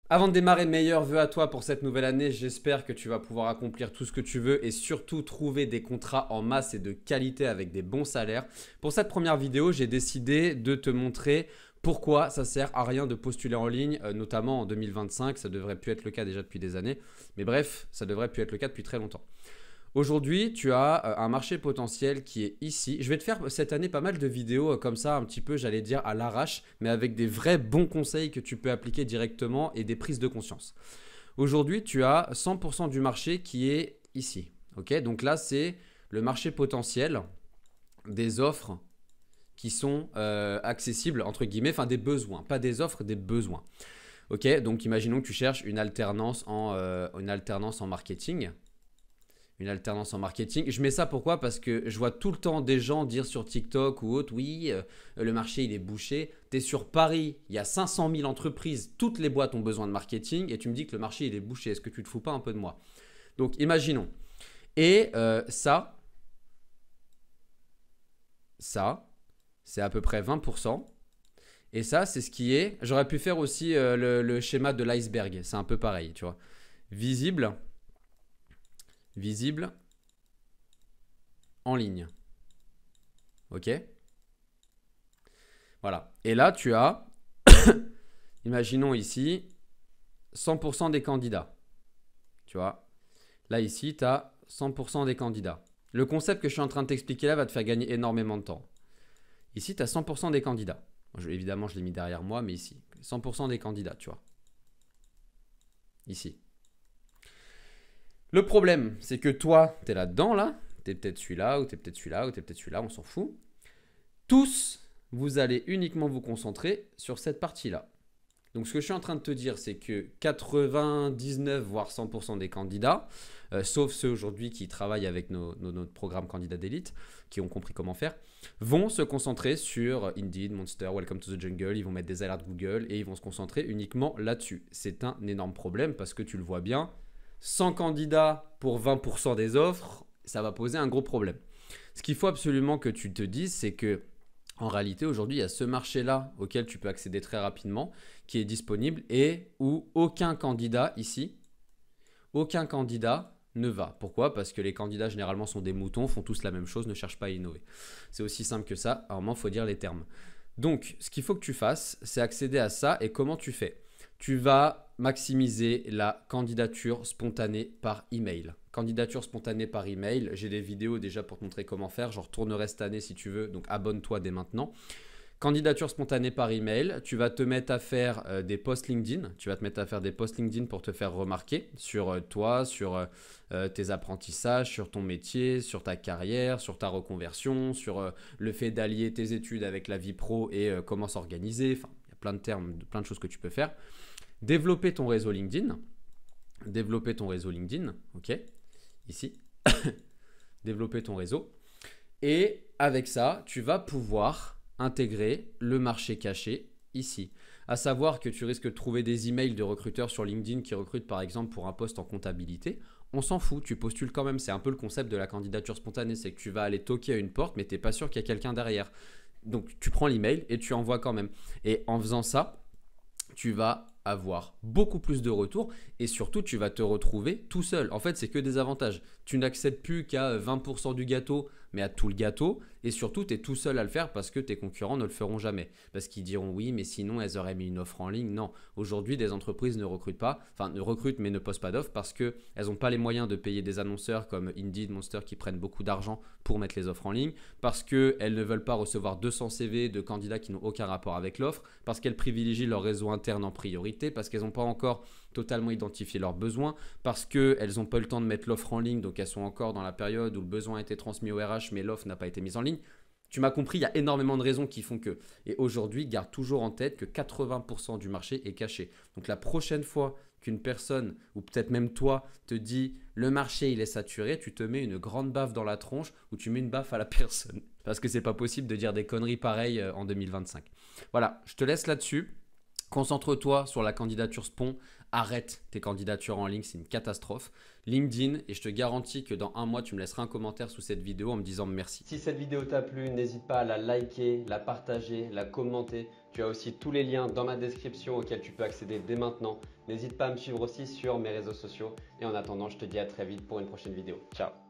Avant de démarrer, meilleurs vœux à toi pour cette nouvelle année. J'espère que tu vas pouvoir accomplir tout ce que tu veux et surtout trouver des contrats en masse et de qualité avec des bons salaires. Pour cette première vidéo, j'ai décidé de te montrer pourquoi ça sert à rien de postuler en ligne, notamment en 2025. Ça devrait plus être le cas déjà depuis des années. Mais bref, ça devrait plus être le cas depuis très longtemps. Aujourd'hui, tu as un marché potentiel qui est ici. Je vais te faire cette année pas mal de vidéos comme ça, un petit peu, j'allais dire, à l'arrache, mais avec des vrais bons conseils que tu peux appliquer directement et des prises de conscience. Aujourd'hui, tu as 100% du marché qui est ici. Okay, donc là, c'est le marché potentiel des offres qui sont accessibles, entre guillemets, enfin des besoins, pas des offres, des besoins. Ok, donc imaginons que tu cherches une alternance en marketing. Une alternance en marketing. Je mets ça pourquoi? Parce que je vois tout le temps des gens dire sur TikTok ou autre, oui, le marché il est bouché. Tu es sur Paris, il y a 500 000 entreprises, toutes les boîtes ont besoin de marketing et tu me dis que le marché il est bouché. Est-ce que tu te fous pas un peu de moi? Donc imaginons. Et ça, c'est à peu près 20%. Et ça, c'est ce qui est. J'aurais pu faire aussi le schéma de l'iceberg. C'est un peu pareil, tu vois. Visible, visible, en ligne. Ok? Voilà. Et là, tu as, imaginons ici, 100% des candidats. Tu vois? Là, ici, tu as 100% des candidats. Le concept que je suis en train de t'expliquer là va te faire gagner énormément de temps. Ici, tu as 100% des candidats. Évidemment, je l'ai mis derrière moi, mais ici, 100% des candidats, tu vois. Ici. Le problème, c'est que toi, tu es là-dedans, là. Tu es peut-être celui-là, ou tu es peut-être celui-là, ou tu es peut-être celui-là, on s'en fout. Tous, vous allez uniquement vous concentrer sur cette partie-là. Donc ce que je suis en train de te dire, c'est que 99 voire 100% des candidats, sauf ceux aujourd'hui qui travaillent avec notre programme candidat d'élite, qui ont compris comment faire, vont se concentrer sur Indeed, Monster, Welcome to the Jungle, ils vont mettre des alertes Google et ils vont se concentrer uniquement là-dessus. C'est un énorme problème parce que tu le vois bien, 100 candidats pour 20% des offres, ça va poser un gros problème. Ce qu'il faut absolument que tu te dises, c'est que en réalité, aujourd'hui, il y a ce marché-là auquel tu peux accéder très rapidement, qui est disponible et où aucun candidat ici, aucun candidat ne va. Pourquoi? Parce que les candidats généralement sont des moutons, font tous la même chose, ne cherchent pas à innover. C'est aussi simple que ça. À un moment, il faut dire les termes. Donc, ce qu'il faut que tu fasses, c'est accéder à ça. Et comment tu fais? Tu vas maximiser la candidature spontanée par email. Candidature spontanée par email, j'ai des vidéos déjà pour te montrer comment faire, j'en retournerai cette année si tu veux, donc abonne-toi dès maintenant. Candidature spontanée par email, tu vas te mettre à faire des posts LinkedIn, tu vas te mettre à faire des posts LinkedIn pour te faire remarquer sur toi, sur tes apprentissages, sur ton métier, sur ta carrière, sur ta reconversion, sur le fait d'allier tes études avec la vie pro et comment s'organiser, enfin il y a plein de termes, plein de choses que tu peux faire. Développer ton réseau LinkedIn, ok, ici, développer ton réseau. Et avec ça, tu vas pouvoir intégrer le marché caché ici. À savoir que tu risques de trouver des emails de recruteurs sur LinkedIn qui recrutent par exemple pour un poste en comptabilité. On s'en fout, tu postules quand même. C'est un peu le concept de la candidature spontanée, c'est que tu vas aller toquer à une porte, mais tu n'es pas sûr qu'il y a quelqu'un derrière. Donc tu prends l'email et tu envoies quand même. Et en faisant ça, tu vas avoir beaucoup plus de retours et surtout tu vas te retrouver tout seul. En fait, c'est que des avantages. Tu n'accèdes plus qu'à 20% du gâteau, mais à tout le gâteau. Et surtout, tu es tout seul à le faire parce que tes concurrents ne le feront jamais. Parce qu'ils diront oui, mais sinon, elles auraient mis une offre en ligne. Non, aujourd'hui, des entreprises ne recrutent pas, enfin, ne recrutent mais ne postent pas d'offres parce qu'elles n'ont pas les moyens de payer des annonceurs comme Indeed, Monster qui prennent beaucoup d'argent pour mettre les offres en ligne, parce qu'elles ne veulent pas recevoir 200 CV de candidats qui n'ont aucun rapport avec l'offre, parce qu'elles privilégient leur réseau interne en priorité, parce qu'elles n'ont pas encore totalement identifié leurs besoins, parce qu'elles n'ont pas eu le temps de mettre l'offre en ligne, donc elles sont encore dans la période où le besoin a été transmis au RH, mais l'offre n'a pas été mise en ligne. Tu m'as compris, il y a énormément de raisons qui font que. Et aujourd'hui, garde toujours en tête que 80% du marché est caché. Donc la prochaine fois qu'une personne, ou peut-être même toi, te dit le marché il est saturé, tu te mets une grande baffe dans la tronche ou tu mets une baffe à la personne. Parce que c'est pas possible de dire des conneries pareilles en 2025. Voilà, je te laisse là-dessus. Concentre-toi sur la candidature SPON. Arrête tes candidatures en ligne, c'est une catastrophe. LinkedIn, et je te garantis que dans un mois, tu me laisseras un commentaire sous cette vidéo en me disant merci. Si cette vidéo t'a plu, n'hésite pas à la liker, la partager, la commenter. Tu as aussi tous les liens dans ma description auxquels tu peux accéder dès maintenant. N'hésite pas à me suivre aussi sur mes réseaux sociaux. Et en attendant, je te dis à très vite pour une prochaine vidéo. Ciao!